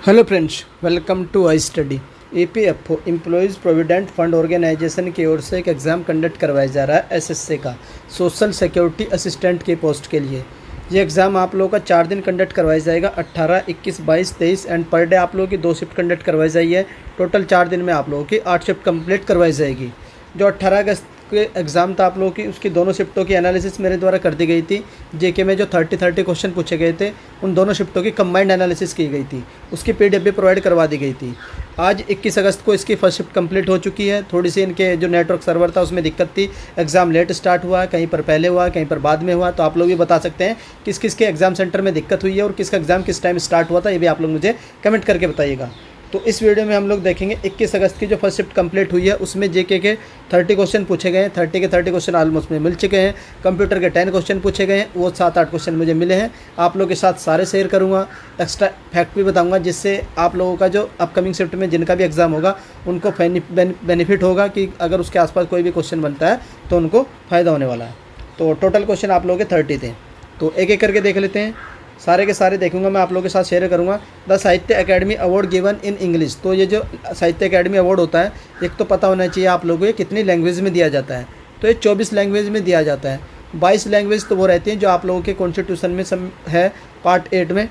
Hello friends, welcome to I study. EPFO employees provident fund organisation की ओर से एक एग्ज़ाम कंडक्ट करवाया जा रहा है एसएससी का, सोशल सिक्योरिटी असिस्टेंट की पोस्ट के लिए। ये एग्ज़ाम आप लोगों का 4 दिन कंडक्ट करवाया जाएगा, 18, 21, 22, 23 एंड पर डे आप लोगों की 2 शिफ्ट कंडक्ट करवाई जाएगी है। टोटल 4 दिन में आप लोगों की 8 शिफ्ट कंप्लीट करवाई जाएगी। जो 18 अगस्त के एग्ज़ाम था आप लोगों की, उसकी दोनों शिफ्टों की एनालिसिस मेरे द्वारा कर दी गई थी। जेके में जो 30 क्वेश्चन पूछे गए थे, उन दोनों शिफ्टों की कंबाइंड एनालिसिस की गई थी। उसकी पीडीएफ भी प्रोवाइड करवा दी गई थी। आज 21 अगस्त को इसकी फर्स्ट शिफ्ट कंप्लीट हो चुकी है। थोड़ी सी इनके जो नेटवर्क सर्वर था उसमें दिक्कत थी, एग्ज़ाम लेट स्टार्ट हुआ, कहीं पर पहले हुआ, कहीं पर बाद में हुआ। तो आप लोग भी बता सकते हैं किस किस के एग्ज़ाम सेंटर में दिक्कत हुई है और किसका एग्ज़ाम किस टाइम स्टार्ट हुआ था, ये भी आप लोग मुझे कमेंट करके बताइएगा। तो इस वीडियो में हम लोग देखेंगे 21 अगस्त की जो फर्स्ट शिफ्ट कंप्लीट हुई है, उसमें जेके के 30 क्वेश्चन पूछे गए हैं। 30 के 30 क्वेश्चन ऑलमोस्ट में मिल चुके हैं। कंप्यूटर के 10 क्वेश्चन पूछे गए हैं, वो 7-8 क्वेश्चन मुझे मिले हैं। आप लोगों के साथ सारे शेयर करूँगा, एक्स्ट्रा फैक्ट भी बताऊँगा, जिससे आप लोगों का जो अपकमिंग शिफ्ट में जिनका भी एग्ज़ाम होगा उनको बेनिफिट होगा कि अगर उसके आसपास कोई भी क्वेश्चन बनता है तो उनको फ़ायदा होने वाला है। तो टोटल क्वेश्चन आप लोगों के 30 थे, तो एक एक करके देख लेते हैं। सारे के सारे देखूंगा, मैं आप लोगों के साथ शेयर करूंगा। द साहित्य academy award given in English. तो ये जो साहित्य अकेडमी अवार्ड होता है, एक तो पता होना चाहिए आप लोगों को ये कितनी लैंग्वेज में दिया जाता है। तो ये 24 लैंग्वेज में दिया जाता है। 22 लैंग्वेज तो वो रहती हैं जो आप लोगों के कॉन्स्टिट्यूशन में है, पार्ट 8 में,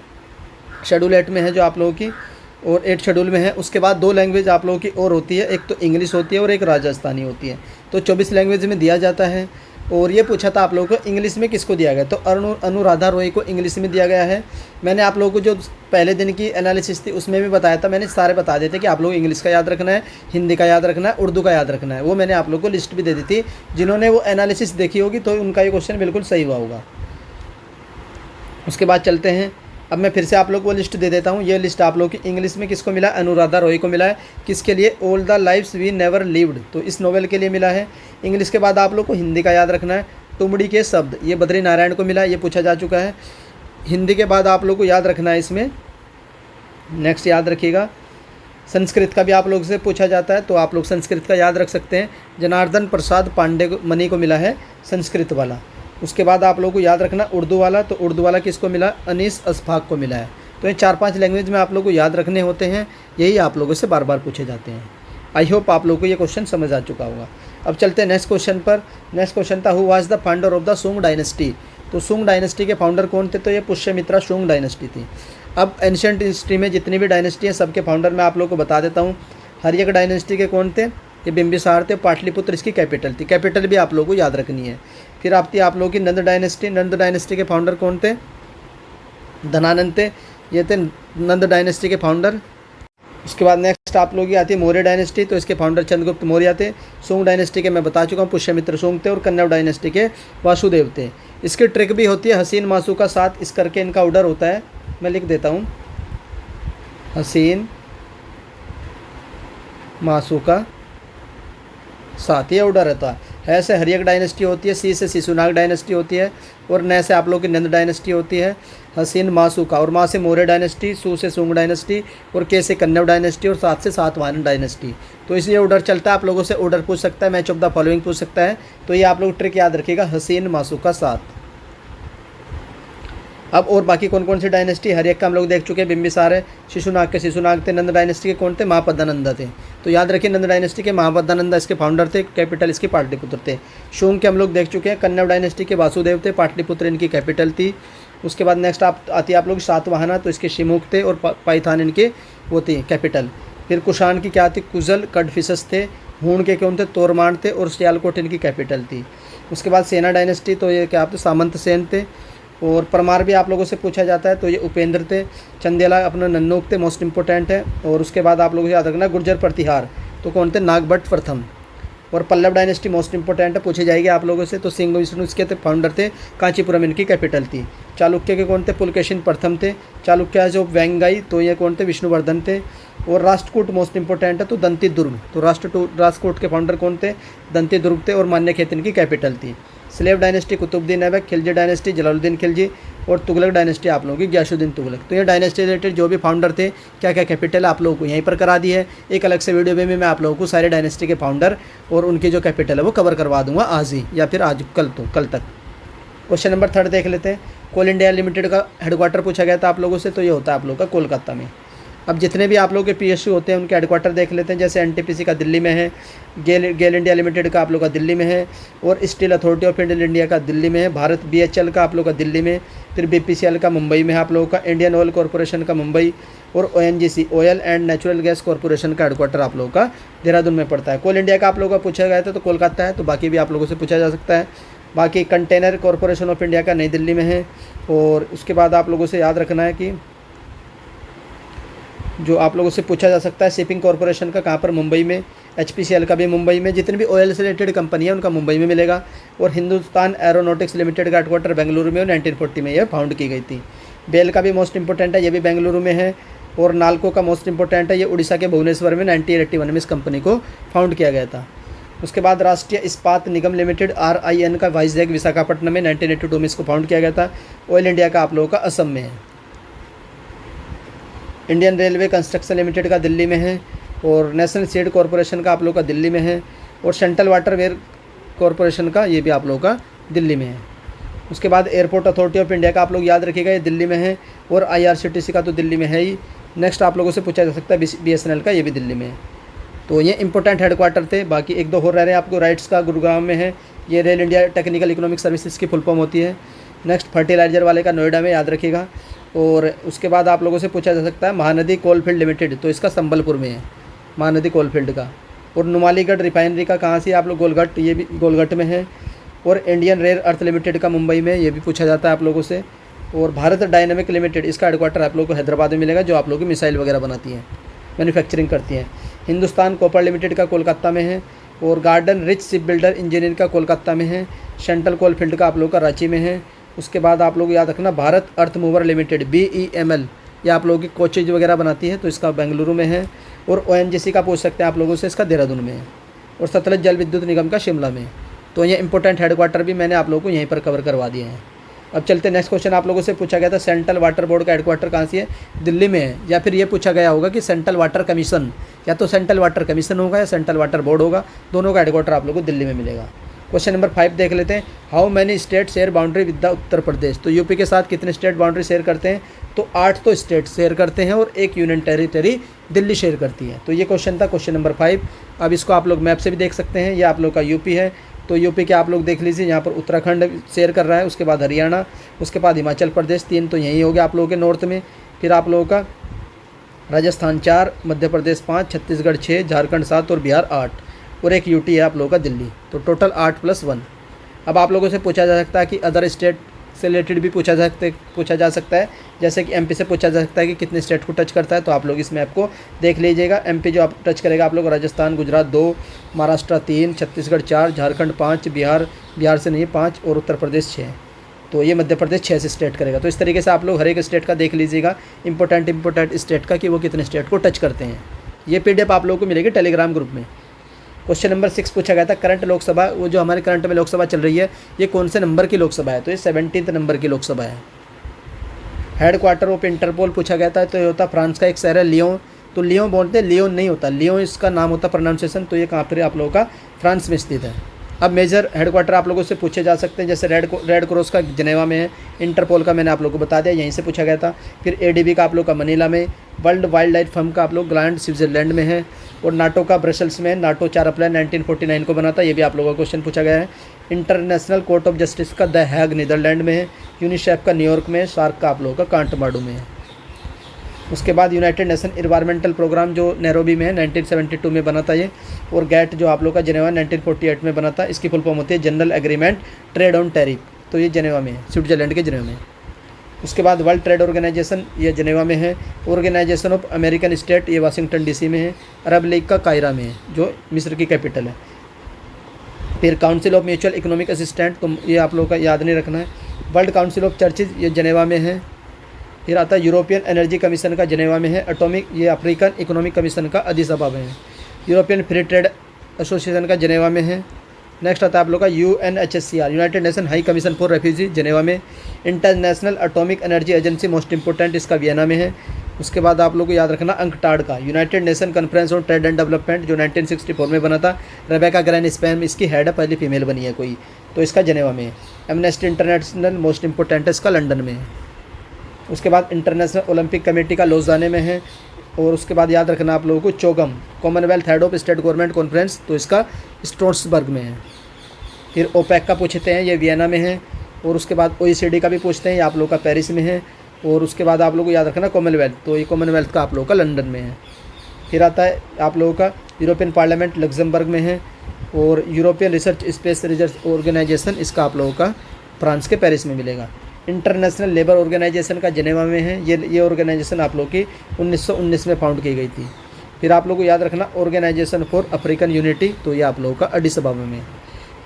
शेड्यूल 8 में है जो आप लोगों की, और 8 शेड्यूल में है। उसके बाद 2 लैंग्वेज आप लोगों की और होती है, एक तो इंग्लिश होती है और एक राजस्थानी होती है। तो 24 लैंग्वेज में दिया जाता है। और ये पूछा था आप लोगों को इंग्लिश में किसको दिया गया, तो अनुराधा रॉय को इंग्लिश में दिया गया है। मैंने आप लोगों को जो पहले दिन की एनालिसिस थी उसमें भी बताया था, मैंने सारे बता देते कि आप लोग इंग्लिश का याद रखना है, हिंदी का याद रखना है, उर्दू का याद रखना है। वो मैंने आप लोगों को लिस्ट भी दे दी थी। जिन्होंने वो एनालिसिस देखी होगी तो उनका ये क्वेश्चन बिल्कुल सही हुआ होगा। उसके बाद चलते हैं, अब मैं फिर से आप लोग को लिस्ट दे देता हूँ। ये लिस्ट आप लोग की इंग्लिश में किसको मिला, अनुराधा रॉय को मिला है। किसके लिए, all the lives we never lived, तो इस नोवेल के लिए मिला है। इंग्लिश के बाद आप लोग को हिंदी का याद रखना है, तुमड़ी के शब्द, ये बद्री नारायण को मिला है, ये पूछा जा चुका है। हिंदी के बाद आप लोग को याद रखना है इसमें, नेक्स्ट याद रखिएगा, संस्कृत का भी आप लोग से पूछा जाता है, तो आप लोग संस्कृत का याद रख सकते हैं। जनार्दन प्रसाद पांडे को मनी को मिला है संस्कृत वाला। उसके बाद आप लोगों को याद रखना उर्दू वाला, तो उर्दू वाला किसको मिला, अनीस अशफाक को मिला है। तो ये 4-5 लैंग्वेज में आप लोगों को याद रखने होते हैं, यही आप लोगों से बार बार पूछे जाते हैं। आई होप आप लोगों को ये क्वेश्चन समझ आ चुका होगा। अब चलते हैं नेक्स्ट क्वेश्चन पर। नेक्स्ट क्वेश्चन था, who was the founder of the सुंग डायनेस्टी। तो सुंग डायनेस्टी के फाउंडर कौन थे, तो ये पुष्यमित्रा शुंग डायनेस्टी थी। अब एंशिएंट हिस्ट्री में जितनी भी डायनेस्टी हैं सबके फाउंडर मैं आप लोगों को बता देता हूँ। हर्यक डायनेस्टी के कौन थे, ये बिंबिसार थे। पाटलिपुत्र इसकी कैपिटल थी, कैपिटल भी आप लोगों को याद रखनी है। फिर आती है आप लोगों की नंद डायनेस्टी। नंद डायनेस्टी के फाउंडर कौन थे, धनानंद थे, ये थे नंद डायनेस्टी के फाउंडर। उसके बाद नेक्स्ट आप लोगों की आती है मौर्य डायनेस्टी, तो इसके फाउंडर चंद्रगुप्त मौर्य थे। सोंग डायनेस्टी के मैं बता चुका हूँ, पुष्यमित्र सोंग थे। और कन्नौज डायनेस्टी के वासुदेव थे। इसकी ट्रिक भी होती है हसीन मासू का साथ, इस करके इनका ऑर्डर होता है, मैं लिख देता हूँ, हसीन मासू का साथ, ये ऑर्डर रहता है। से हर्यक डायनेस्टी होती है, सी से शिशुनाग डायनेस्टी होती है, और न से आप लोगों की नंद डायनेस्टी होती है। हसीन मासू का, और माँ से मौर्य डायनेस्टी, सू से सुंग डायनेस्टी, और के से कन्नौज डायनेस्टी, और सात से सातवाहन डायनेस्टी। तो इसलिए ऑर्डर चलता है, आप लोगों से ऑर्डर पूछ सकता है, मैच ऑफ द फॉलोइंग पूछ सकता है। तो ये आप लोग ट्रिक याद रखिएगा, हसीन मासू का साथ। अब और बाकी कौन कौन सी डायनेस्टी, हर्यक का हम लोग देख चुके हैं, बिंबिसार है। शिशुनाग के शिशुनाग थे। नंद डायनेस्टी के कौन थे, महापद्मानंद थे। तो याद रखिए नंद डायनेस्टी के महापद्मानंद इसके फाउंडर थे, कैपिटल इसकी पाटलिपुत्र थे। शुंग के हम लोग देख चुके हैं, कन्नौज डायनेस्टी के वासुदेव थे, पाटलिपुत्र इनकी कैपिटल थी। उसके बाद नेक्स्ट आती है आप लोग सातवाहना, तो इसके शिमुख थे, और पाइथान इनके वो थी कैपिटल। फिर कुषाण की क्या थी, कुजल कडफिसस थे। हूण के कौन थे, तोरमान थे, और सियालकोट इनकी कैपिटल थी। उसके बाद सेना डायनेस्टी, तो ये क्या थे, सामंत सेन थे। और परमार भी आप लोगों से पूछा जाता है, तो ये उपेंद्र थे। चंदेला अपना नन्नोक थे, मोस्ट इंपॉर्टेंट है। और उसके बाद आप लोगों को याद रखना गुर्जर प्रतिहार, तो कौन थे, नागभट्ट प्रथम। और पल्लव डायनेस्टी मोस्ट इंपॉर्टेंट है, पूछी जाएगी आप लोगों से, तो सिंह विष्णु इसके थे फाउंडर थे। कांचीपुरम इनकी कैपिटल थी। चालुक्य के कौन थे, पुलकेशिन प्रथम थे। चालुक्य जो वेंगाई, तो ये कौन थे, विष्णुवर्धन थे। और राष्ट्रकूट मोस्ट इंपॉर्टेंट है, तो दंती दुर्ग, तो राष्ट्रकूट के फाउंडर कौन थे, दंती दुर्ग थे। और मान्यखेत इनकी कैपिटल थी। Slave dynasty Qutbuddin Aibak, Khilji dynasty Jalaluddin Khilji, और तुगलक डायनेस्टी आप लोगों की गयासुद्दीन तुगलक। तो ये डायनेस्टी रिलेटेड जो भी फाउंडर थे, क्या क्या कैपिटल आप लोगों को यहीं पर करा दी है। एक अलग से वीडियो में मैं आप लोगों को सारे डायनेस्टी के फाउंडर और उनकी जो कैपिटल है वो कवर करवा दूंगा आज ही, या फिर आज कल तक। क्वेश्चन नंबर 3 देख लेते हैं। कोल इंडिया लिमिटेड का हेडक्वार्टर पूछा गया था आप लोगों से, तो ये होता है आप लोगों का कोलकाता में। अब जितने भी आप लोगों के पीएसयू होते हैं उनके हेडक्वार्टर देख लेते हैं। जैसे एनटीपीसी का दिल्ली में है, गेल इंडिया लिमिटेड का आप लोग का दिल्ली में है, और स्टील अथॉरिटी ऑफ इंडिया का दिल्ली में है, भारत बीएचएल का आप लोग का दिल्ली में, फिर बीपीसीएल का मुंबई में है आप लोगों का, इंडियन ऑयल कॉरपोरेशन का मुंबई, और ONGC oil and natural gas corporation का हेडक्वार्टर आप लोगों का देहरादून में पड़ता है। कोल इंडिया का आप लोगों का पूछा गया था तो कोलकाता है, तो बाकी भी आप लोगों से पूछा जा सकता है। बाकी कंटेनर कॉरपोरेशन ऑफ इंडिया का नई दिल्ली में है। और उसके बाद आप लोगों से याद रखना है कि जो आप लोगों से पूछा जा सकता है शिपिंग कॉरपोरेशन का कहाँ पर, मुंबई में, एचपीसीएल का भी मुंबई में, जितनी भी ऑयल से रिलेटेड कंपनी है उनका मुंबई में मिलेगा। और हिंदुस्तान एरोनॉटिक्स लिमिटेड का हेडक्वार्टर बेंगलुरु में, और 1940 में यह फाउंड की गई थी। बेल का भी मोस्ट इंपॉर्टेंट है, ये भी बेंगलुरु में है। और नाल्को का मोस्ट इंपॉर्टेंट है, ये उड़ीसा के भुवनेश्वर में 1981 में इस कंपनी को फाउंड किया गया था। उसके बाद राष्ट्रीय इस्पात निगम लिमिटेड RIN का वाइजैग विशाखापट्टनम में 1982 में इसको फाउंड किया गया था। ऑयल इंडिया का आप लोगों का असम में है। इंडियन रेलवे कंस्ट्रक्शन लिमिटेड का दिल्ली में है, और नेशनल सीड कॉरपोरेशन का आप लोगों का दिल्ली में है, और सेंट्रल वाटरवेयर कॉरपोरेशन का ये भी आप लोगों का दिल्ली में है। उसके बाद एयरपोर्ट अथॉरिटी ऑफ इंडिया का आप लोग याद रखिएगा, ये दिल्ली में है, और IRCTC का तो दिल्ली में है ही। नेक्स्ट आप लोगों से पूछा जा सकता है BSNL का, ये भी दिल्ली में है। तो ये इंपॉर्टेंट हेडक्वार्टर थे। बाकी एक दो हो रह रहे हैं आपको। राइट्स का गुरुग्राम में है, ये rail India technical economic services की फुल फॉर्म होती है। नेक्स्ट फर्टिलाइजर वाले का नोएडा में, याद रखिएगा। और उसके बाद आप लोगों से पूछा जा सकता है महानदी कोलफील्ड लिमिटेड, तो इसका संबलपुर में है महानदी कोलफील्ड का। और नुमालीगढ़ रिफाइनरी का कहाँ से आप लोग, गोलघट, ये भी गोलघट में है। और इंडियन रेयर अर्थ लिमिटेड का मुंबई में, ये भी पूछा जाता है आप लोगों से। और भारत डायनामिक लिमिटेड, इसका हेडक्वार्टर आप लोगों को हैदराबाद में मिलेगा, जो आप लोगों की मिसाइल वगैरह बनाती हैं, मैन्युफैक्चरिंग करती हैं। हिंदुस्तान कॉपर लिमिटेड का कोलकाता में है। और garden rich ship builder engineer का कोलकाता में है। सेंट्रल कोलफील्ड का आप लोगों का रांची में है। उसके बाद आप लोग याद रखना भारत अर्थ मूवर लिमिटेड BEML, ये आप लोगों की कोचेज वगैरह बनाती है, तो इसका बेंगलुरु में है। और ONGC का पूछ सकते हैं आप लोगों से, इसका देहरादून में है। और सतलज जल विद्युत निगम का शिमला में। तो ये इंपॉर्टेंट हेडक्वार्टर भी मैंने आप लोगों को यहीं पर कवर करवा दिए हैं। अब चलते नेक्स्ट क्वेश्चन। आप लोगों से पूछा गया था सेंट्रल वाटर बोर्ड का हेडक्वार्टर कहाँ से है, दिल्ली में है। या फिर ये पूछा गया होगा कि सेंट्रल वाटर कमीशन, या तो सेंट्रल वाटर कमीशन होगा या सेंट्रल वाटर बोर्ड होगा, दोनों का हेडक्वार्टर आप लोगों को दिल्ली में मिलेगा। क्वेश्चन नंबर 5 देख लेते हैं। How many state share boundary with the Uttar Pradesh, तो यूपी के साथ कितने स्टेट बाउंड्री शेयर करते हैं, तो 8 तो स्टेट शेयर करते हैं, और एक यूनियन टेरिटरी दिल्ली शेयर करती है। तो ये क्वेश्चन था, क्वेश्चन नंबर 5। अब इसको आप लोग मैप से भी देख सकते हैं, ये आप लोग का यूपी है, तो यूपी के आप लोग देख लीजिए, यहाँ पर उत्तराखंड शेयर कर रहा है, उसके बाद हरियाणा, उसके बाद हिमाचल प्रदेश, 3 तो यही हो गया आप लोगों के नॉर्थ में। फिर आप लोगों का राजस्थान 4, मध्य प्रदेश 5, छत्तीसगढ़ 6, झारखंड 7 और बिहार 8, और एक यूटी है आप लोगों का दिल्ली, तो टोटल 8 + 1। अब आप लोगों से पूछा जा सकता है कि अदर स्टेट से रिलेटेड भी पूछा जा सकता है, जैसे कि एमपी से पूछा जा सकता है कि कितने स्टेट को टच करता है, तो आप लोग इस मैप को देख लीजिएगा। एमपी जो आप टच करेगा आप लोग राजस्थान, गुजरात 2, महाराष्ट्र 3, छत्तीसगढ़ 4, झारखंड 5, बिहार से नहीं 5, और उत्तर प्रदेश 6। तो ये मध्य प्रदेश 6 से स्टेट करेगा। तो इस तरीके से आप लोग हर एक स्टेट का देख लीजिएगा, इंपॉर्टेंट स्टेट का, कि वो कितने स्टेट को टच करते हैं। ये PDF आप लोगों को मिलेगी टेलीग्राम ग्रुप में। क्वेश्चन नंबर 6 पूछा गया था, करंट लोकसभा, वो जो हमारे करंट में लोकसभा चल रही है, ये कौन से नंबर की लोकसभा है, तो ये 17 नंबर की लोकसभा है। हेडक्वार्टर ऑफ इंटरपोल पूछा गया था, तो ये होता फ्रांस का एक शहर है लियोन, तो लियोन बोलते हैं, लियोन नहीं होता, लियोन इसका नाम होता प्रोनाउंसिएशन। तो ये कहाँ पर आप लोगों का फ्रांस में स्थित है। अब मेजर हेडक्वार्टर आप लोगों से पूछे जा सकते हैं, जैसे रेड क्रॉस का जिनेवा में है, इंटरपोल का मैंने आप लोगों को बता दिया, यहीं से पूछा गया था। फिर ADB का आप लोग का मनीला में, वर्ल्ड वाइल्ड लाइफ फर्म का आप लोग ग्लैंड स्विट्जरलैंड में है, और नाटो का ब्रसल्स में। नाटो 4 अप्रैल 1949 को बना था, ये भी आप लोगों का क्वेश्चन पूछा गया है। इंटरनेशनल कोर्ट ऑफ जस्टिस का द हैग नीदरलैंड में है। यूनिसेफ का न्यूयॉर्क में, सार्क का आप लोगों का काठमांडू में है। उसके बाद यूनाइटेड नेशन इन्वायरमेंटल प्रोग्राम जो नैरोबी में है, 1972 में बना था ये। और गैट जो आप लोग का जेनेवा 1948 में बना था, इसकी फुल फॉर्म होती है general agreement trade on tariff, तो ये जेनेवा में है, स्विट्जरलैंड के जेनेवा में। उसके बाद वर्ल्ड ट्रेड ऑर्गेनाइजेशन, ये जेनेवा में है। ऑर्गेनाइजेशन ऑफ अमेरिकन स्टेट, ये वाशिंगटन DC में है। अरब लीग का कायरा में है, जो मिस्र की कैपिटल है। फिर council of mutual economic assistant, तो ये आप लोगों का याद नहीं रखना है। वर्ल्ड काउंसिल ऑफ चर्चिज, ये जेनेवा में है। फिर आता है यूरोपियन एनर्जी कमीशन का जेनेवा में है। एटॉमिक, ये अफ्रीकन इकोनॉमिक कमीशन का अदीस अबा में है। यूरोपियन फ्री ट्रेड एसोसिएशन का जेनेवा में है। नेक्स्ट आता है आप लोग का UNHCR, United Nation High Commission for refugee, Geneva में। International Atomic Energy Agency, most important, इसका वियना में है। उसके बाद आप लोग को याद रखना अंकटाड का, United nation conference on trade and development, जो 1964 में बना था। रेबेका ग्रैन-स्पैन इसकी हेड है, पहली फीमेल बनी है कोई, तो इसका जेनेवा में है। एमनेस्टी इंटरनेशनल, मोस्ट इंपोर्टेंट, इसका लंदन में है। उसके बाद इंटरनेशनल ओलंपिक कमेटी का लौज़ाने में है। और उसके बाद याद रखना आप लोगों को CHOGM, Commonwealth head of state government conference, तो इसका स्ट्रोसबर्ग में है। फिर ओपेक का पूछते हैं, ये वियना में है। और उसके बाद OECD का भी पूछते हैं, ये आप लोगों का पेरिस में है। और उसके बाद आप लोगों को याद रखना कॉमनवेल्थ, तो ये कॉमनवेल्थ का आप लोगों का लंदन में है। फिर आता है आप लोगों का यूरोपियन पार्लियामेंट लग्जमबर्ग में है। और European research space research organisation, इसका आप लोगों का फ्रांस के पेरिस में मिलेगा। इंटरनेशनल लेबर ऑर्गेनाइजेशन का जिनेवा में है। ये ऑर्गेनाइजेशन आप लोग की 1919 में फाउंड की गई थी। फिर आप लोग को याद रखना ऑर्गेनाइजेशन फॉर अफ्रीकन यूनिटी, तो ये आप लोगों का एडिस अबाबा में है।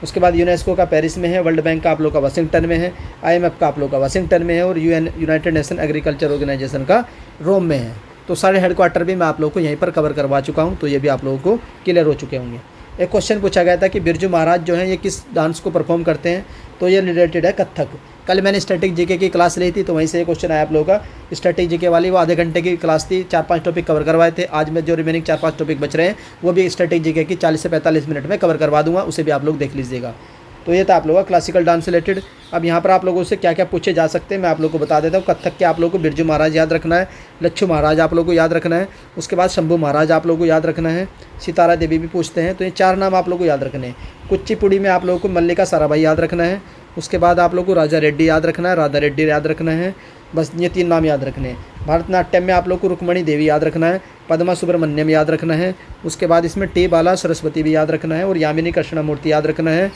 उसके बाद यूनेस्को का पेरिस में है। वर्ल्ड बैंक का आप लोग का वाशिंगटन में है। IMF का आप लोग का वाशिंगटन में है। और यूनाइटेड नेशन एग्रीकल्चर ऑर्गेनाइजेशन का रोम में है। तो सारे हेडक्वार्टर भी मैं आप लोग को यहीं पर कवर करवा चुका हूँ, तो ये भी आप लोगों को क्लियर हो चुके होंगे। एक क्वेश्चन पूछा गया था कि बिरजू महाराज जो हैं ये किस डांस को परफॉर्म करते हैं, तो ये रिलेटेड है कथक। कल मैंने स्टैटिक जीके की क्लास ली थी, तो वहीं से ये क्वेश्चन आया आप लोगों का। स्टैटिक जीके वाली वो आधे घंटे की क्लास थी, 4-5 टॉपिक कवर करवाए थे। आज में जो रिमेनिंग 4-5 टॉपिक बच रहे हैं वो भी स्टैटिक जीके की 40 से 45 मिनट में कवर करवा दूंगा, उसे भी आप लोग देख लीजिएगा। तो ये था आप लोगों का क्लासिकल डांस रिलेटेड। अब यहाँ पर आप लोगों से क्या क्या पूछे जा सकते हैं मैं आप लोगों को बता देता हूँ। कथक के आप लोगों को बिरजू महाराज याद रखना है, लच्छू महाराज आप लोगों को याद रखना है, उसके बाद शंभू महाराज आप लोगों को याद रखना है, सितारा देवी भी पूछते हैं, तो ये 4 नाम आप लोगों को याद रखने हैं। कुचिपुड़ी में आप लोगों को मल्लिका साराभाई याद रखना है। उसके बाद आप लोगों को राजा रेड्डी याद रखना है, राधा रेड्डी याद रखना है। बस ये 3 नाम याद रखने हैं। भरतनाट्यम में आप लोग को रुक्मणी देवी याद रखना है, पद्मा सुब्रमण्यम याद रखना है। उसके बाद इसमें टी बाला सरस्वती भी याद रखना है और यामिनी कृष्णमूर्ति याद रखना है।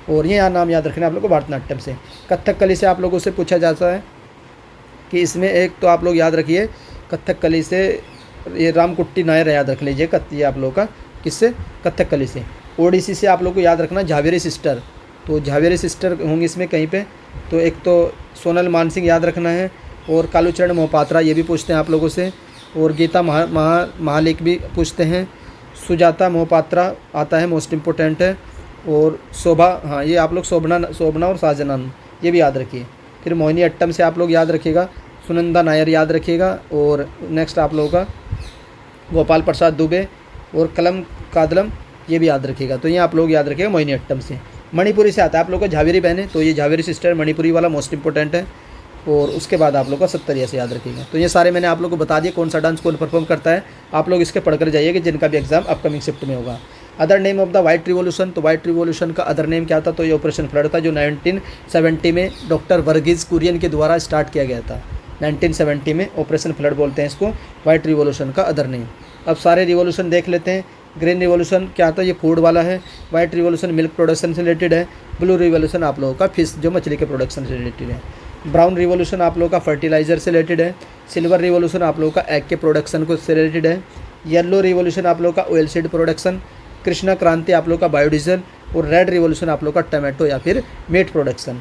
और ये यहाँ नाम याद रखना है आप लोग को भरतनाट्यम से। कथकली से आप लोगों से पूछा जाता है कि इसमें एक तो आप लोग याद रखिए कथकली से ये रामकुट्टी नायर याद रख लीजिए। ये आप लोग का किससे, कथकली से। ओडिसी से आप लोग को याद रखना झावेरी सिस्टर, तो झावेरी सिस्टर होंगी इसमें कहीं पे। तो एक तो सोनल मानसिंह याद रखना है और कालूचरण मोहपात्रा ये भी पूछते हैं आप लोगों से। और गीता महालिक भी पूछते हैं। सुजाता मोहपात्रा आता है, मोस्ट इम्पोर्टेंट है। और शोभा, हाँ ये आप लोग शोभना और शाहजहान ये भी याद रखिए। फिर मोहिनी अट्टम से आप लोग याद रखिएगा, सुनंदा नायर याद रखिएगा। और नेक्स्ट आप लोगों का गोपाल प्रसाद दुबे और कलम कादलम ये भी याद रखिएगा। तो ये आप लोग याद रखिएगा मोहिनी अट्टम से। मणिपुरी से आता है आप लोग का झावेरी बहन है, तो ये झावेरी सिस्टर मणिपुरी वाला मोस्ट इंपॉर्टेंट है। और उसके बाद आप लोग का सत्तरिया से याद रखिएगा। तो ये सारे मैंने आप लोग को बता दिए कौन सा डांस कौन परफॉर्म करता है। आप लोग इसके पढ़कर जाइए कि जिनका भी एग्जाम अपकमिंग शिफ्ट में होगा। Other name of the white revolution, तो वाइट रिवॉल्यूशन का अदर नेम क्या था, तो ये ऑपरेशन फ्लड था जो 1970 में डॉक्टर वर्गीज कुरियन के द्वारा स्टार्ट किया गया था। 1970 में ऑपरेशन फ्लड बोलते हैं इसको, वाइट रिवॉल्यूशन का अदर नेम। अब सारे रिवॉल्यूशन देख लेते हैं। ग्रीन रिवॉल्यूशन क्या था, ये फूड वाला है। वाइट रिवॉल्यूशन मिल्क प्रोडक्शन से रिलेटेड है। ब्लू रिवॉल्यूशन आप लोगों का फिश जो मछली के प्रोडक्शन से रिलेटेड है। ब्राउन रिवॉल्यूशन आप लोगों का फर्टिलाइजर से रिलेटेड है। सिल्वर रिवॉल्यूशन आप लोगों का एग के प्रोडक्शन को से रिलेटेड है। येलो रिवॉल्यूशन आप लोगों का ऑयल सीड प्रोडक्शन। कृष्णा क्रांति आप लोगों का बायोडीजल। और रेड रिवॉल्यूशन आप लोगों का टमाटो या फिर मीट प्रोडक्शन।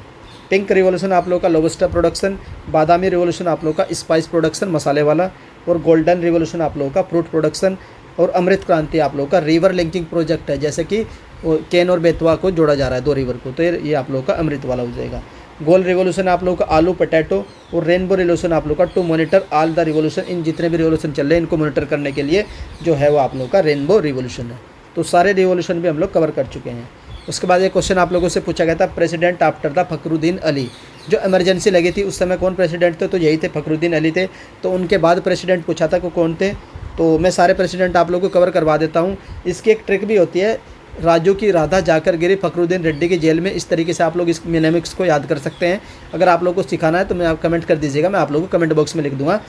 पिंक रिवॉल्यूशन आप लोगों का लोबस्टर प्रोडक्शन। बादामी रिवॉल्यूशन आप लोगों का स्पाइस प्रोडक्शन मसाले वाला। और गोल्डन रिवॉल्यूशन आप लोगों का फ्रूट प्रोडक्शन। और अमृत क्रांति आप लोगों का रिवर लिंकिंग प्रोजेक्ट है, जैसे कि केन और बेतवा को जोड़ा जा रहा है 2 रिवर को, तो ये आप लोगों का अमृत वाला हो जाएगा। गोल्ड रिवॉल्यूशन आप लोगों का आलू पोटैटो। और रेनबो रिवॉल्यूशन आप लोगों का to monitor all the revolution, इन जितने भी रिवॉल्यूशन चल रहे हैं इनको मॉनिटर करने के लिए जो है वो आप लोगों का रेनबो रिवॉल्यूशन है। तो सारे रिवॉल्यूशन भी हम लोग कवर कर चुके हैं। उसके बाद एक क्वेश्चन आप लोगों से पूछा गया था, president after the Fakhruddin Ali, जो इमरजेंसी लगी थी उस समय कौन प्रेसिडेंट थे, तो यही थे फखरुद्दीन अली थे। तो उनके बाद प्रेसिडेंट पूछा था कि कौन थे, तो मैं सारे प्रेसिडेंट आप लोगों को कवर करवा देता हूँ। इसकी एक ट्रिक भी होती है, राजू की राधा जाकर गिरी फखरुद्दीन रेड्डी की जेल में, इस तरीके से आप लोग इस मिनेमिक्स को याद कर सकते हैं। अगर आप लोगों को सिखाना है तो मैं आप कमेंट कर दीजिएगा, मैं आप लोगों को कमेंट बॉक्स में लिख दूंगा,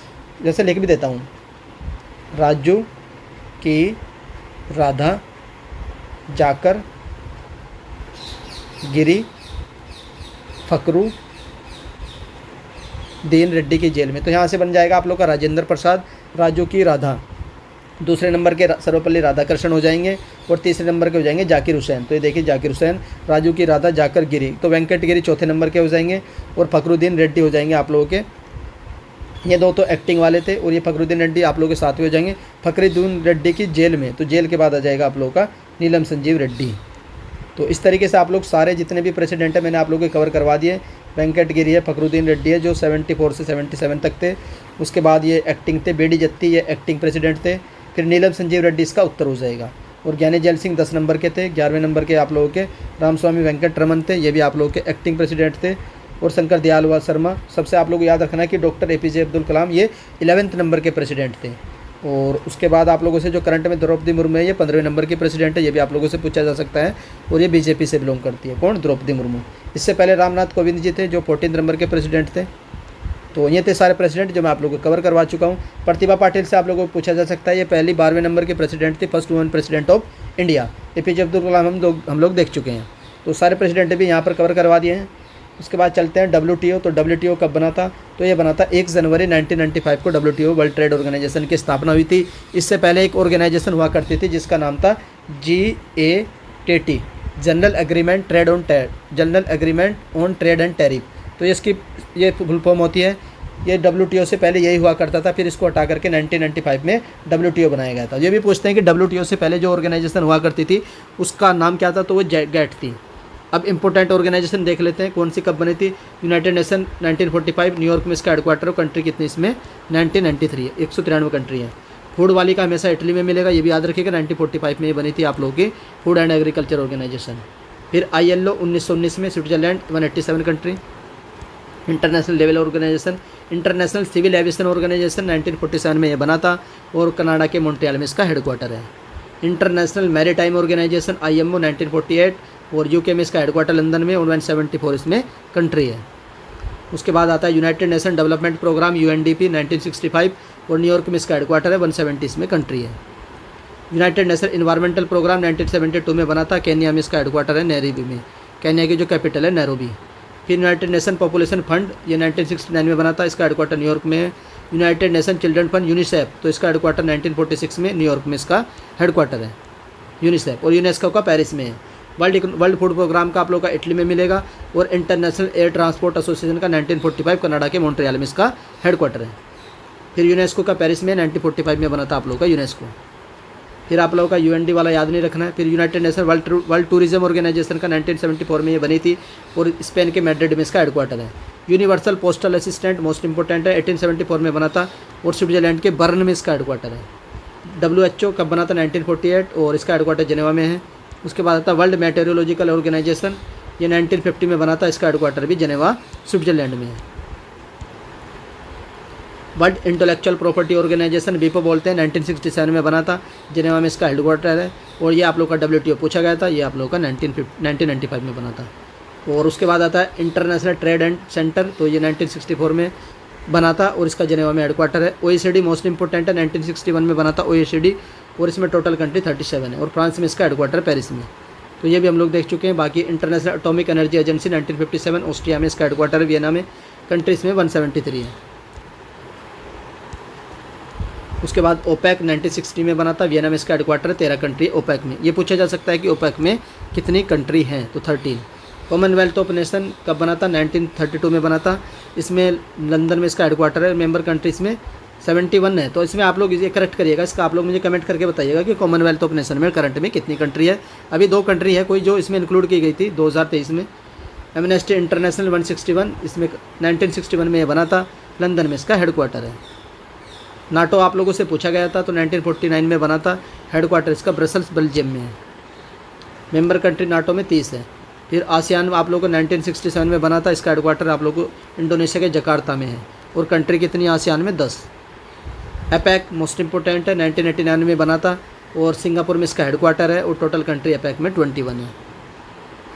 जैसे लिख भी देता हूँ। राजू की राधा जाकर गिरी फखरुद्दीन रेड्डी की जेल में, तो यहाँ से बन जाएगा आप लोग का राजेंद्र प्रसाद, राजू की राधा। दूसरे नंबर के सर्वपल्ली राधाकृष्ण हो जाएंगे और तीसरे नंबर के हो जाएंगे जाकिर हुसैन। तो ये देखिए जाकिर हुसैन, राजू की राधा, जाकर गिरी, तो वेंकट गिरी चौथे नंबर के हो जाएंगे और फखरुद्दीन रेड्डी हो जाएंगे आप लोगों के। ये 2 तो एक्टिंग वाले थे और ये फखरुद्दीन रेड्डी आप लोगों के साथ में हो जाएंगे फखरुद्दीन रेड्डी की जेल में। तो जेल के बाद आ जाएगा आप लोगों का नीलम संजीव रेड्डी। तो इस तरीके से आप लोग सारे जितने भी प्रेसिडेंट हैं मैंने आप लोगों को कवर करवा दिए। वेंकट गिरी है, फखरुद्दीन रेड्डी है जो 74 से 77 तक थे। उसके बाद ये एक्टिंग थे, बेडी जत्ती ये एक्टिंग प्रेसिडेंट थे। फिर नीलम संजीव रेड्डी इसका उत्तर हो जाएगा। और ज्ञानी जैल सिंह 10 नंबर के थे। 11वें नंबर के आप लोगों के रामस्वामी वेंकट रमन थे, ये भी आप लोगों के एक्टिंग प्रेसिडेंट थे। और शंकर दयाल शर्मा, सबसे आप लोग याद रखना है कि डॉक्टर APJ अब्दुल कलाम ये 11वें नंबर के प्रेसिडेंट थे। और उसके बाद आप लोगों से जो करंट में द्रौपदी मुर्मू है, ये 15वें नंबर की प्रेसिडेंट है, ये भी आप लोगों से पूछा जा सकता है। और ये बीजेपी से बिलोंग करती है। कौन? द्रौपदी मुर्मू। इससे पहले रामनाथ कोविंद जी थे जो 14 नंबर के प्रेसिडेंट थे। तो ये थे सारे प्रेसिडेंट जो मैं आप लोगों को कवर करवा चुका हूँ। प्रतिभा पाटिल से आप लोगों को पूछा जा सकता है, ये पहली 12वें नंबर की प्रेसिडेंट थी, first women president of India. APJ Abdul Kalam हम लोग देख चुके हैं। तो सारे प्रेसिडेंट भी यहाँ पर कवर करवा दिए हैं। उसके बाद चलते हैं WTO। तो WTO कब बना था? तो ये बना था 1 जनवरी 1995 को। WTO वर्ल्ड ट्रेड ऑर्गेनाइजेशन की स्थापना हुई थी। इससे पहले एक ऑर्गेनाइजेशन हुआ करती थी जिसका नाम था GATT, general agreement on trade and tariff. तो ये फुल फॉर्म होती है। ये WTO से पहले यही हुआ करता था, फिर इसको हटा करके 1995 में WTO बनाया गया था। ये भी पूछते हैं कि WTO से पहले जो ऑर्गेनाइजेशन हुआ करती थी उसका नाम क्या था? तो वो GATT थी। अब इंपॉर्टेंट ऑर्गेनाइजेशन देख लेते हैं कौन सी कब बनी थी। यूनाइटेड नेशन 1945, न्यूयॉर्क में इसका हेडक्वार्टर। कंट्री कितनी इसमें? 1993 है, 193 कंट्री है। फूड वाली का हमेशा इटली में मिलेगा, ये भी याद रखिएगा। 1945 में ये बनी थी आप लोगों की फूड एंड एग्रीकल्चर ऑर्गेनाइजेशन। फिर ILO 1919 में, Switzerland 187 country. International level organisation, international civil aviation organisation 1947 में ये बना था और कनाडा के मॉन्ट्रियल में इसका हेडक्वार्टर है। इंटरनेशनल मैरीटाइम ऑर्गेनाइजेशन IMO 1948 और UK में इसका हेडक्वार्टर लंदन में और 174 इसमें कंट्री है। उसके बाद आता है united nation development programme UNDP 1965 और न्यूयॉर्क में इसका हेडक्वार्टर है, 170 इसमें कंट्री है। यूनाइटेड नेशन इन्वायरमेंटल प्रोग्राम 1972 में बना था, केन्या में इसका हेडक्वार्टर है, नैरोबी में। केन्या की जो कैपिटल है नैरोबी। फिर यूनाइटेड नेशन पॉपुलेशन फंड, ये 1969 में बना था, इसका हेडक्वार्टर न्यूयॉर्क में है। United nation children fund UNICEF, तो इसका हेडक्वार्टर 1946 में न्यूयॉर्क में इसका हेडक्वार्टर है यूनिसेफ। और यूनेस्को का पेरिस में है। वर्ल्ड फूड प्रोग्राम का आप लोग का इटली में मिलेगा। और इंटरनेशनल एयर ट्रांसपोर्ट एसोसिएशन का 1945 कनाडा के मॉन्ट्रियल में इसका हेडक्वार्टर है। फिर यूनेस्को का पेरिस में 1945 में बना था आप लोग का यूनेस्को। फिर आप लोगों का UND वाला याद नहीं रखना है। फिर united nation world tourism organisation का 1974 में ये बनी थी और स्पेन के मैड्रिड में इसका हेडक्वार्टर है। Universal postal assistant most important है, 1874 में बना था और स्विट्जरलैंड के बर्न में इसका हेडक्वार्टर है। WHO कब बना था? 1948 और इसका हेडक्वार्टर जेनेवा में है। उसके बाद आता है वर्ल्ड मेटेरोलॉजिकल ऑर्गेनाइजेशन, ये 1950 में बना था, इसका हेडक्वार्टर भी जेनेवा स्विट्जरलैंड में है। World intellectual property organisation WIPO बोलते हैं, 1967 में बना था, जेनेवा में इसका हेडक्वार्टर है। और ये आप लोग का WTO पूछा गया था, ये आप लोग का 1995 में बना था। और उसके बाद आता है इंटरनेशनल ट्रेड एंड सेंटर, तो ये 1964 में बना था और इसका जेनेवा में हेडक्वार्टर है। OECD मोस्ट इंपॉर्टेंट है, 1961 में बना था OECD और इसमें टोटल कंट्री 37 है और फ्रांस में इसका हेडक्वार्टर पेरिस में। तो ये भी हम लोग देख चुके हैं। बाकी international Atomic Energy agency 1957 Austria में इसका हेडक्वार्टर है, वियना में, कंट्रीज में 173 है। उसके बाद OPEC 1960 में बना था, वियना में इसका हेडक्वार्टर है, 13 कंट्री OPEC में। ये पूछा जा सकता है कि OPEC में कितनी कंट्री हैं? तो 13। कॉमनवेल्थ ऑफ नेशन कब बना था? 1932 में बना था, इसमें लंदन में इसका हेडक्वार्टर है। मेंबर कंट्रीज़ में 71 है। तो इसमें आप लोग ये करेक्ट करिएगा, इसका आप लोग मुझे कमेंट करके बताइएगा कि कॉमनवेल्थ ऑफ नेशन में करंट में कितनी कंट्री है। अभी 2 कंट्री है कोई जो इसमें इंक्लूड की गई थी 2023 में। एमनेस्टी इंटरनेशनल 161, इसमें 1961 में ये बना था, लंदन में इसका हेडक्वार्टर है। नाटो आप लोगों से पूछा गया था, तो 1949 में बना था, हेडक्वार्टर इसका ब्रसल्स बेल्जियम में है। मेंबर कंट्री नाटो में 30 है। फिर आसियान आप लोगों को 1967 में बना था, इसका हेडक्वार्टर आप लोगों को इंडोनेशिया के जकार्ता में है और कंट्री कितनी आसियान में? 10। APEC मोस्ट इंपॉर्टेंट है, 1989 में बना था और सिंगापुर में इसका हेडक्वार्टर है और टोटल कंट्री APEC में 21 है।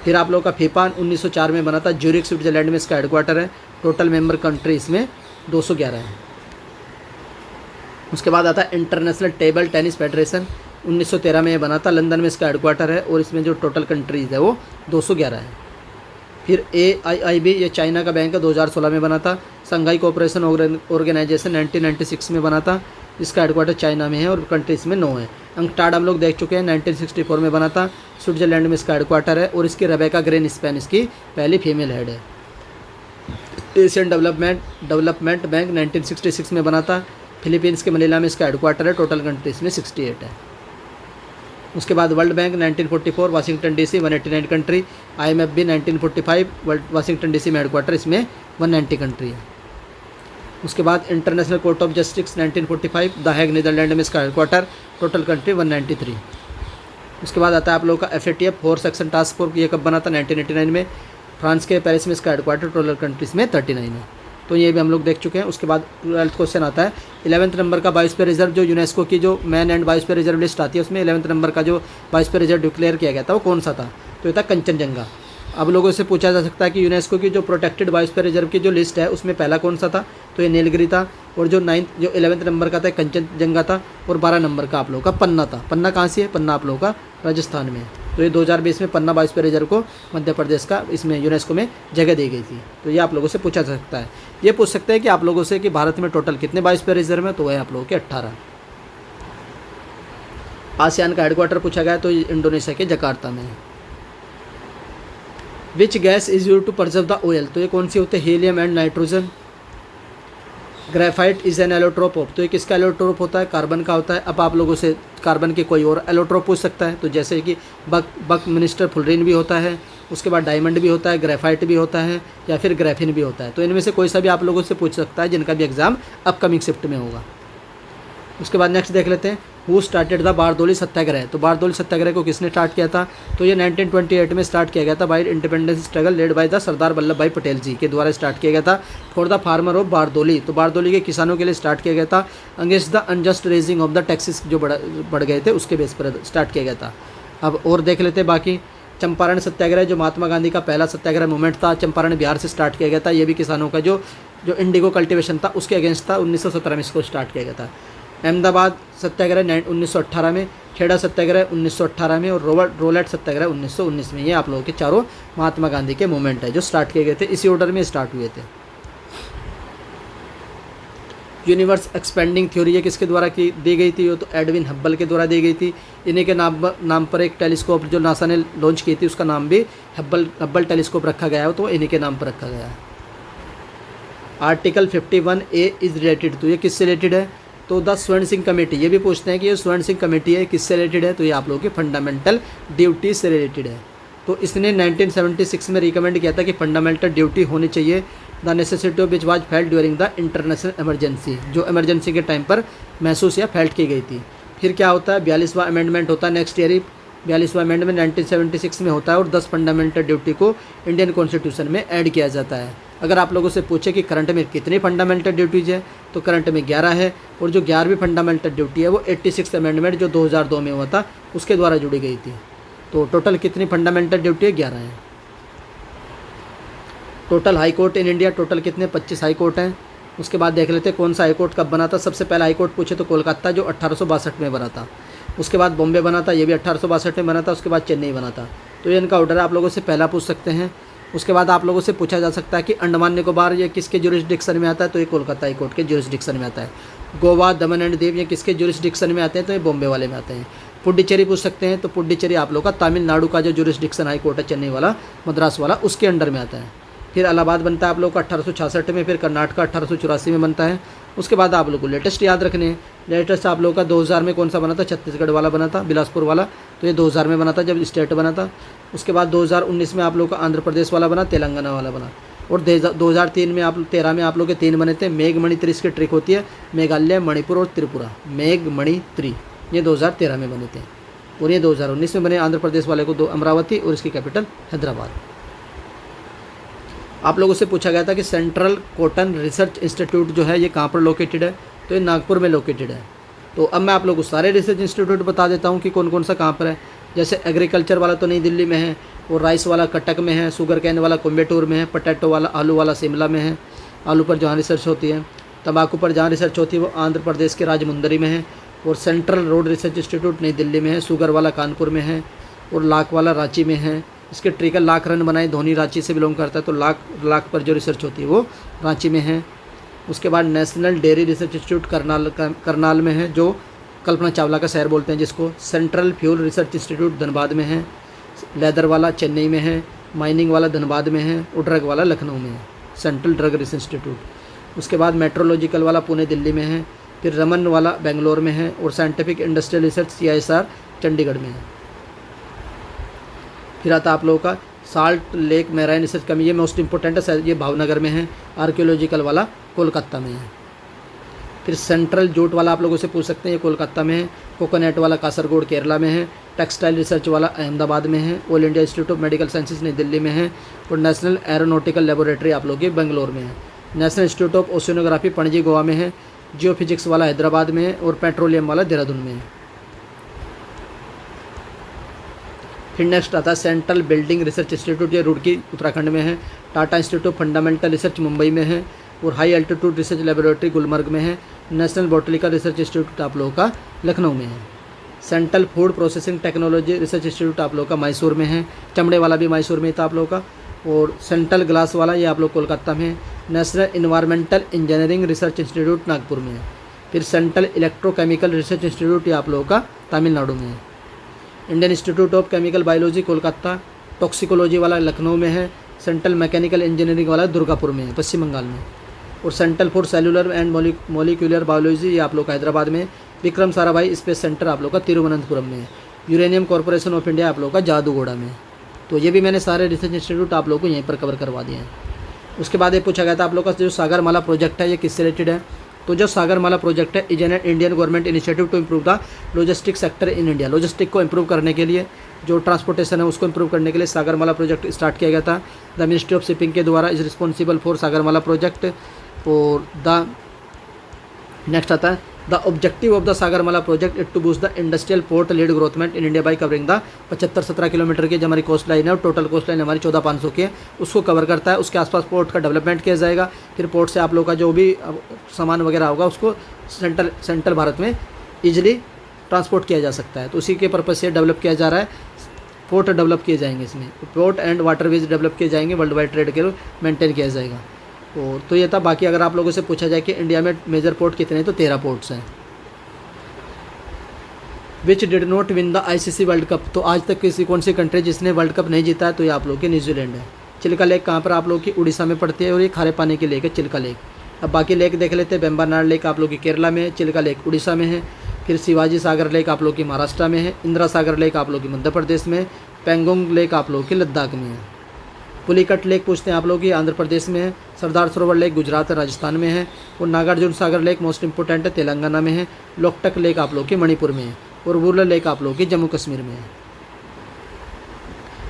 फिर आप लोगों का FIFA 1904 में बना था, ज्यूरिख स्विट्जरलैंड में इसका हेडक्वार्टर है, टोटल मेंबर कंट्री इसमें 211 है। उसके बाद आता है इंटरनेशनल टेबल टेनिस फेडरेशन, 1913 में ये बना था, लंदन में इसका हेडक्वार्टर है और इसमें जो टोटल कंट्रीज़ है वो 211 है। फिर AIIB, ये चाइना का बैंक है, 2016 में बना था। संघाई कोऑपरेशन ऑर्गेनाइजेशन 1996 में बना था, इसका हेडक्वार्टर चाइना में है और कंट्रीज में 9 है। अंकटाड हम लोग देख चुके हैं, 1964 में बना था, स्विट्जरलैंड में इसका हेडक्वार्टर है और इसकी रेबेका ग्रेन स्पेन इसकी पहली फीमेल हेड है। एशियन डेवलपमेंट बैंक 1966 में बना था, फिलीपींस के मनीला में इसका हेडक्वार्टर है, टोटल कंट्रीज में 68 है। उसके बाद world bank 1944, Washington DC 189 country. IMF भी 1945, वाशिंगटन DC में हेडक्वार्टर, इसमें 190 कंट्री है। उसके बाद international court of justice 1945, the Hague Netherlands में इसका हेडक्वार्टर, टोटल कंट्री 193। उसके बाद आता है आप लोगों का FATF 4 सेक्शन टास्क फोर्स, ये कब बना था? 1989 में, फ्रांस के पेरिस में इसका हेडक्वार्टर, टोटल कंट्रीज में 39 है। तो ये भी हम लोग देख चुके हैं। उसके बाद 12th क्वेश्चन आता है 11th नंबर का बायोस्फीयर रिजर्व, जो यूनेस्को की जो man and biosphere reserve list आती है उसमें 11th नंबर का जो बायोस्फीयर रिजर्व डिक्लेयर किया गया था वो कौन सा था, तो ये था कंचनजंगा। अब लोगों से पूछा जा सकता है कि यूनेस्को की जो प्रोटेक्टेड बायोस्फीयर रिजर्व की जो लिस्ट है उसमें पहला कौन सा था, तो ये नीलगिरी था। और जो 11th नंबर का था कंचनजंगा था। और 12 नंबर का आप लोगों का पन्ना था। पन्ना कहाँ से है, पन्ना आप लोगों का राजस्थान में है। तो ये 2020 में पन्ना बायोस्फीयर रिजर्व को मध्य प्रदेश का इसमें यूनेस्को में जगह दी गई थी। तो ये आप लोगों से पूछा जा सकता है। ये पूछ सकते हैं कि आप लोगों से कि भारत में टोटल कितने बायोस्फीयर रिजर्व है, तो वह आप लोगों के 18। आसियान का हेडक्वार्टर पूछा गया तो इंडोनेशिया के जकार्ता में है। Which gas is use to preserve the oil, तो ये कौन सी होते हैं, helium and nitrogen. Graphite is an allotrope of, तो ये किसका एलोट्रोप होता है, कार्बन का होता है। अब आप लोगों से कार्बन के कोई और एलोट्रोप पूछ सकता है, तो जैसे कि बक मिनिस्टर फुलरिन भी होता है, उसके बाद डायमंड भी होता है, ग्रेफाइट भी होता है, या फिर ग्रेफिन भी होता है। तो इनमें से कोई सा भी आप लोगों से पूछ सकता है जिनका भी एग्जाम अपकमिंग शिफ्ट में होगा। उसके बाद नेक्स्ट देख लेते हैं, who started the Bardoli Satyagraha, तो बारदोली सत्याग्रह को किसने स्टार्ट किया था, तो ये 1928 में स्टार्ट किया गया था by independence struggle led by the Sardar Vallabh Bhai Patel ji के द्वारा स्टार्ट किया गया था for the farmer of Bardoli, तो बारदोली के किसानों के लिए स्टार्ट किया गया था। Against the unjust raising of the taxes जो बढ़ गए थे उसके बेस पर स्टार्ट किया गया था। अब और देख लेते हैं बाकी। चंपारण सत्याग्रह जो महात्मा गांधी का पहला सत्याग्रह मूवमेंट था, चंपारण बिहार से स्टार्ट किया गया था। ये भी किसानों का जो इंडिगो कल्टिवेशन था उसके अगेंस्ट था, 1917 में इसको स्टार्ट किया गया था। अहमदाबाद सत्याग्रह 1918 में, खेड़ा सत्याग्रह 1918 में, और रोलेट सत्याग्रह 1919 में। ये आप लोगों के चारों महात्मा गांधी के मूवमेंट है जो स्टार्ट किए गए थे, इसी ऑर्डर में स्टार्ट हुए थे। यूनिवर्स एक्सपेंडिंग थ्योरी ये किसके द्वारा की दी गई थी, तो एडविन हब्बल के द्वारा दी गई थी। इन्हीं के नाम पर एक टेलीस्कोप जो नासा ने लॉन्च की थी उसका नाम भी हब्बल टेलीस्कोप रखा गया है, तो इन्हीं के नाम पर रखा गया है। आर्टिकल 51A इज रिलेटेड, तो ये किससे रिलेटेड है, तो द स्वर्ण सिंह कमेटी, ये भी पूछते हैं कि ये स्वर्ण सिंह कमेटी है किससे रिलेटेड है, तो ये आप लोगों के फंडामेंटल ड्यूटी से रिलेटेड है। तो इसने 1976 में रिकमेंड किया था कि फंडामेंटल ड्यूटी होनी चाहिए, the necessity of which was felt during the international emergency, जो इमरजेंसी के टाइम पर महसूस या फेल्ट की गई थी। फिर क्या होता है, 42वां अमेंडमेंट होता है नेक्स्ट ईयर ही, 42वां अमेंडमेंट 1976 में होता है, और 10 फंडामेंटल ड्यूटी को इंडियन कॉन्स्टिट्यूशन में ऐड किया जाता है। अगर आप लोगों से पूछे कि करंट में कितनी फंडामेंटल ड्यूटीज है, तो करंट में 11 है, और जो 11वीं फंडामेंटल ड्यूटी है वो 86 अमेंडमेंट जो 2002 में हुआ था उसके द्वारा जुड़ी गई थी। तो टोटल कितनी फंडामेंटल ड्यूटी है, 11 है। Total high court in India total कितने, 25 हाई कोर्ट हैं। उसके बाद देख लेते हैं कौन सा हाई कोर्ट कब बना था। सबसे पहला हाई कोर्ट पूछे तो कोलकाता जो 1862 में बना था। उसके बाद बॉम्बे बना था, ये भी 1862 में बना था। उसके बाद चेन्नई बना था। तो ये इनका ऑर्डर आप लोगों से पहला पूछ सकते हैं। उसके बाद आप लोगों से पूछा जा सकता है कि अंडमान निकोबार ये किसके ज्यूरिसडिक्शन में आता है, तो ये कोलकाता हाई कोर्ट के ज्यूरिसडिक्शन में आता है। गोवा, दमन एंड दीव ये किसके ज्यूरिसडिक्शन में आते हैं, तो ये बॉम्बे वाले में आते हैं। पुडुचेरी पूछ सकते हैं, तो पुडुचेरी आप लोग का तमिलनाडु का जो ज्यूरिसडिक्शन हाई कोर्ट है चेन्नई वाला, मद्रास वाला, उसके अंडर में आता है। फिर इलाहाबाद बनता है आप लोग का 1866 में, फिर कर्नाटक 1884 में बनता है। उसके बाद आप लोग को लेटेस्ट याद रखने हैं। लेटेस्ट आप लोग का 2000 में कौन सा बना था, छत्तीसगढ़ वाला बना था, बिलासपुर वाला, तो ये 2000 में बना था जब स्टेट बना था। उसके बाद 2019 में आप लोग का आंध्र प्रदेश वाला बना, तेलंगाना वाला बना। और 2013 में 13 में आप लोग के 3 बने थे। मेघमणि 3 इसकी ट्रिक होती है, मेघालय, मणिपुर और त्रिपुरा। मेघमणि 3 ये 2013 में बने थे, और ये 2019 में बने आंध्र प्रदेश वाले को 2 अमरावती और इसकी कैपिटल हैदराबाद। आप लोगों से पूछा गया था कि सेंट्रल कॉटन रिसर्च इंस्टीट्यूट जो है ये कहाँ पर लोकेटेड है, तो ये नागपुर में लोकेटेड है। तो अब मैं आप लोगों को सारे रिसर्च इंस्टीट्यूट बता देता हूँ कि कौन कौन सा कहाँ पर है। जैसे एग्रीकल्चर वाला तो नई दिल्ली में है, और राइस वाला कटक में है, शुगर कैन वाला कोयम्बटूर में है, पोटैटो वाला आलू वाला शिमला में है, आलू पर जहाँ रिसर्च होती है। तंबाकू पर जहाँ रिसर्च होती है वो आंध्र प्रदेश के राजमुंदरी में है, और सेंट्रल रोड रिसर्च इंस्टीट्यूट नई दिल्ली में है। शुगर वाला कानपुर में है, और लाख वाला रांची में है। इसके ट्रिकल लाख रन बनाए, धोनी रांची से बिलोंग करता है, तो लाख पर जो रिसर्च होती है वो रांची में है। उसके बाद national dairy research institute Karnal में है, जो कल्पना चावला का शहर बोलते हैं जिसको। Central fuel research institute Dhanbad में है। लेदर वाला चेन्नई में है, माइनिंग वाला धनबाद में है, और ड्रग वाला लखनऊ में है, सेंट्रल ड्रग रिसर्च इंस्टीट्यूट। उसके बाद मेट्रोलॉजिकल वाला पुणे दिल्ली में है, फिर रमन वाला बेंगलोर में है, और scientific industrial research CISR Chandigarh में है। फिर आता आप लोगों का साल्ट लेक मैराइन रिसर्च कमी, ये मोस्ट इंपॉर्टेंट है, ये भावनगर में है। आर्कियोलॉजिकल वाला कोलकाता में है। फिर सेंट्रल जूट वाला आप लोगों से पूछ सकते हैं, ये कोलकाता में है। कोकोनट वाला कासरगोड केरला में है। टेक्सटाइल रिसर्च वाला अहमदाबाद में है। All India institute of medical sciences नई दिल्ली में है। और नेशनल एरोनॉटिकल लेबोरेटरी आप लोगों की बेंगलोर में है। National institute of ओशियोनोग्राफी Panaji Goa में है, जियो फिजिक्स वाला हैदराबाद में है और पेट्रोलियम वाला देहरादून में है। फिर नेक्स्ट आता है सेंट्रल बिल्डिंग रिसर्च इंस्टीट्यूट, ये रुड़की उत्तराखंड में है। Tata institute of fundamental research Mumbai में है और high altitude research laboratory Gulmarg में है। नेशनल बॉटनिकल रिसर्च इंस्टीट्यूट आप लोगों का लखनऊ में है। Central food processing technology research institute आप लोगों का मैसूर में है। चमड़े वाला भी मैसूर में था आप लोगों का। और सेंट्रल ग्लास वाला ये आप लोग कोलकाता में है। National environmental engineering research institute Nagpur में है। फिर सेंट्रल इलेक्ट्रोकेमिकल रिसर्च इंस्टीट्यूट ये आप लोगों का तमिलनाडु में है। Indian institute of chemical biology Kolkata, toxicology वाला लखनऊ में है। सेंट्रल मैकेनिकल इंजीनियरिंग वाला दुर्गापुर में है, पश्चिम बंगाल में। और central for cellular and molecular biology ये आप लोग का हैदराबाद में। विक्रम साराभाई स्पेस सेंटर आप लोग का तिरुवनंतपुरम में है। यूरेनियम कॉर्पोरेशन ऑफ इंडिया आप लोग का जादूगोड़ा में। तो ये भी मैंने सारे रिसर्च इंस्टीट्यूट आप लोग को यहीं पर कवर करवा दिए हैं। उसके बाद ये पूछा गया था आप लोग का जो सागरमाला प्रोजेक्ट है ये किससे रिलेटेड है। तो जो सागरमाला प्रोजेक्ट है is an Indian government initiative to improve the logistic sector in India. Logistic को इम्प्रूव करने के लिए, जो ट्रांसपोर्टेशन है उसको इम्प्रूव करने के लिए सागरमाला प्रोजेक्ट स्टार्ट किया गया था। द मिनिस्ट्री ऑफ शिपिंग के द्वारा is responsible for Sagarmala project. और द नेक्स्ट आता है the objective of the Sagarmala project it to boost the industrial port lead growthment in India by covering the 75-17 kilometre की जो हमारी कोस्ट लाइन है और टोटल कोस्ट लाइन हमारी 14,500 की है, उसको कवर करता है। उसके आसपास पोर्ट का डेवलपमेंट किया जाएगा। फिर पोर्ट से आप लोग का जो भी सामान वगैरह होगा उसको सेंट्रल भारत में ईजिली ट्रांसपोर्ट किया जा सकता है। तो उसी के पर्पज़ से डेवलप किया जा रहा है। पोर्ट डेवलप किए जाएंगे, इसमें पोर्ट एंड वाटरवेज डेवलप किए जाएंगे, वर्ल्ड वाइड ट्रेड के लिए मेंटेन किया जाएगा। और तो ये था। बाकी अगर आप लोगों से पूछा जाए कि इंडिया में मेजर पोर्ट कितने हैं तो 13 पोर्ट्स हैं। Which did not win the ICC world cup, तो आज तक किसी कौन सी कंट्री जिसने वर्ल्ड कप नहीं जीता है, तो ये आप लोग के न्यूजीलैंड है। चिल्का लेक कहाँ पर आप लोग की उड़ीसा में पड़ती है और ये खारे पानी की लेक है चिल्का लेक। अब बाकी लेक देख लेते हैं। बेम्बानाड लेक आप लोग की केरला में है, चिल्का लेक उड़ीसा में है। फिर शिवाजी सागर लेक आप लोग की महाराष्ट्र में है। इंदिरा सागर लेक आप लोग की मध्य प्रदेश में है। पेंगोंग लेक आप लोग की लद्दाख में है। पुलिकट लेक पूछते हैं आप लोग की आंध्र प्रदेश में है। सरदार सरोवर लेक गुजरात राजस्थान में है। और Nagarjuna Sagar lake most important है, तेलंगाना में है। लोकटक लेक आप लोग की मणिपुर में है। और वुरल लेक आप लोग की जम्मू कश्मीर में है।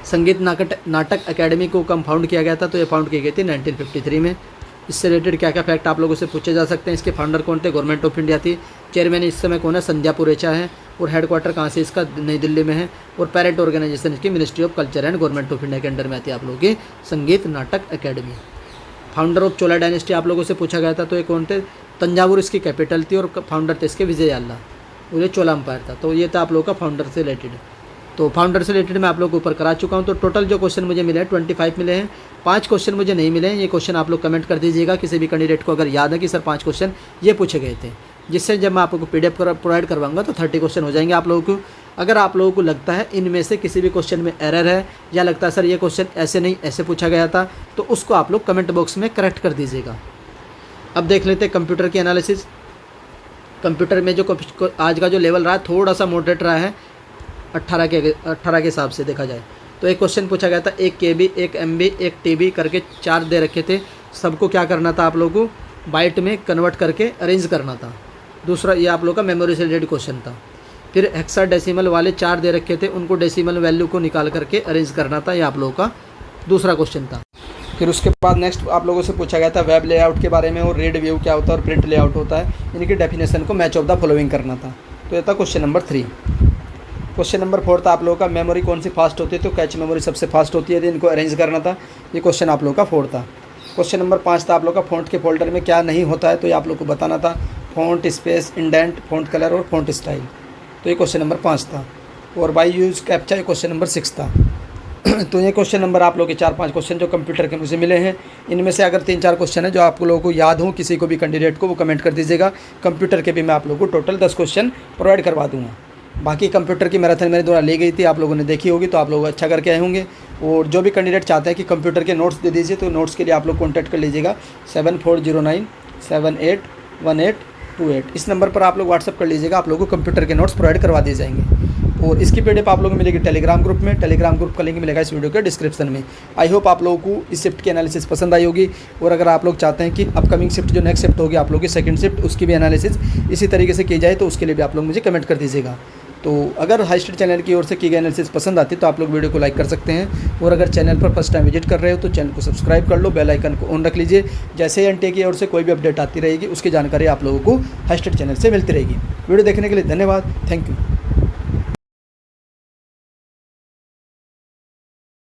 संगीत नाटक अकेडमी को कम फाउंड किया गया था, तो ये फाउंड की गई थी 1953 में। इससे रिलेटेड क्या क्या फैक्ट आप लोगों से पूछे जा सकते हैं। इसके फाउंडर कौन थे, गवर्नमेंट ऑफ इंडिया थी। चेयरमैन इस समय कौन है, संध्या पुरेचा है। और हेडक्वार्टर कहाँ से इसका, नई दिल्ली में है। और पेरेंट ऑर्गेनाइजेशन इसकी ministry of culture and government of India के अंडर में आती है आप लोगों की संगीत नाटक academy. Founder of Chola dynasty आप लोगों से पूछा गया था, तो ये कौन थे, तंजावुर इसकी कैपिटल थी और फाउंडर थे इसके विजययाल्ला और ये चोला अम्पायर था। तो ये था आप लोगों का फाउंडर से रिलेटेड। तो फाउंडर से रिलेटेड मैं आप लोग को ऊपर करा चुका हूँ। तो टोटल जो क्वेश्चन मुझे मिले हैं 25 मिले हैं। 5 क्वेश्चन मुझे नहीं मिले हैं। ये क्वेश्चन आप लोग कमेंट कर दीजिएगा किसी भी कैंडिडेट को अगर याद है कि सर 5 क्वेश्चन ये पूछे गए थे, जिससे जब मैं आप लोगों को PDF प्रोवाइड करवाऊंगा तो 30 क्वेश्चन हो जाएंगे आप लोगों को। अगर आप लोगों को लगता है इनमें से किसी भी क्वेश्चन में एरर है या लगता है सर ये क्वेश्चन ऐसे नहीं ऐसे पूछा गया था, तो उसको आप लोग कमेंट बॉक्स में करेक्ट कर दीजिएगा। अब देख लेते हैं कंप्यूटर की एनालिसिस। कंप्यूटर में जो आज का जो लेवल रहा है थोड़ा सा मॉडरेट रहा है 18 के हिसाब से देखा जाए। तो एक क्वेश्चन पूछा गया था 1 KB 1 MB 1 TB करके 4 दे रखे थे। सबको क्या करना था आप लोगों को बाइट में कन्वर्ट करके अरेंज करना था। दूसरा ये आप लोग का मेमोरी से रिलेटेड क्वेश्चन था। फिर हेक्साडेसिमल वाले 4 दे रखे थे, उनको डेसिमल वैल्यू को निकाल करके अरेंज करना था। ये आप लोगों का दूसरा क्वेश्चन था। फिर उसके बाद नेक्स्ट आप लोगों से पूछा गया था वेब लेआउट के बारे में और रीड व्यू क्या होता है और प्रिंट लेआउट होता है, इनकी डेफिनेशन को मैच ऑफ द फॉलोइंग करना था। तो ये था क्वेश्चन नंबर 3। क्वेश्चन नंबर 4 था आप लोगों का मेमोरी कौन सी फास्ट होती है, तो कैच मेमोरी सबसे फास्ट होती है, तो इनको अरेंज करना था। ये क्वेश्चन आप लोगों का 4 था। क्वेश्चन नंबर 5 था आप लोग का फ़ॉन्ट के फोल्डर में क्या नहीं होता है, तो ये आप लोग को बताना था। Font space, indent, font colour और फ़ॉन्ट स्टाइल। तो ये क्वेश्चन नंबर 5 था। और बाई यूज कैप्चा ये क्वेश्चन नंबर 6 था। तो ये क्वेश्चन नंबर आप लोग के 4-5 क्वेश्चन जो कंप्यूटर के मुझे मिले हैं, इनमें से अगर 3-4 क्वेश्चन है जो आप लोगों को याद हो किसी को भी कैंडिडेट को, वो कमेंट कर दीजिएगा। कंप्यूटर के भी मैं आप लोगों को टोटल 10 क्वेश्चन प्रोवाइड करवा दूँगा। बाकी कंप्यूटर की मैराथन मेरे द्वारा ली गई थी, आप लोगों ने देखी होगी, तो आप लोग अच्छा करके आए होंगे। और जो भी कैंडिडेट चाहते हैं कि कंप्यूटर के नोट्स दे दीजिए, तो नोट्स के लिए आप लोग कॉन्टैक्ट कर लीजिएगा 7409781828। इस नंबर पर आप लोग व्हाट्सअप कर लीजिएगा, आप लोगों को कंप्यूटर के नोट्स प्रोवाइड करवा दिए जाएंगे। और इसकी PDF आप लोगों को मिलेगी टेलीग्राम ग्रुप में। टेलीग्राम ग्रुप का लिंक मिलेगा इस वीडियो के डिस्क्रिप्शन में। आई होप आप लोगों को इस शिफ्ट की एनालिसिस पसंद आई होगी। और अगर आप लोग चाहते हैं कि अपकमिंग शिफ्ट जो नेक्स्ट शिफ्ट होगी आप लोगों की सेकंड शिफ्ट, उसकी भी एनालिसिस इसी तरीके से की जाए, तो उसके लिए भी आप लोग मुझे कमेंट कर दीजिएगा। तो अगर हाई स्टडी चैनल की ओर से की गई एनालिसिस पसंद आती है तो आप लोग वीडियो को लाइक कर सकते हैं, और अगर चैनल पर फर्स्ट टाइम विजिट कर रहे हो तो चैनल को सब्सक्राइब कर लो, बेल आइकन को ऑन रख लीजिए। जैसे ही एनटीए की ओर से कोई भी अपडेट आती रहेगी उसकी जानकारी आप लोगों को हाई स्टडी चैनल से मिलती रहेगी। वीडियो देखने के लिए धन्यवाद। Thank you.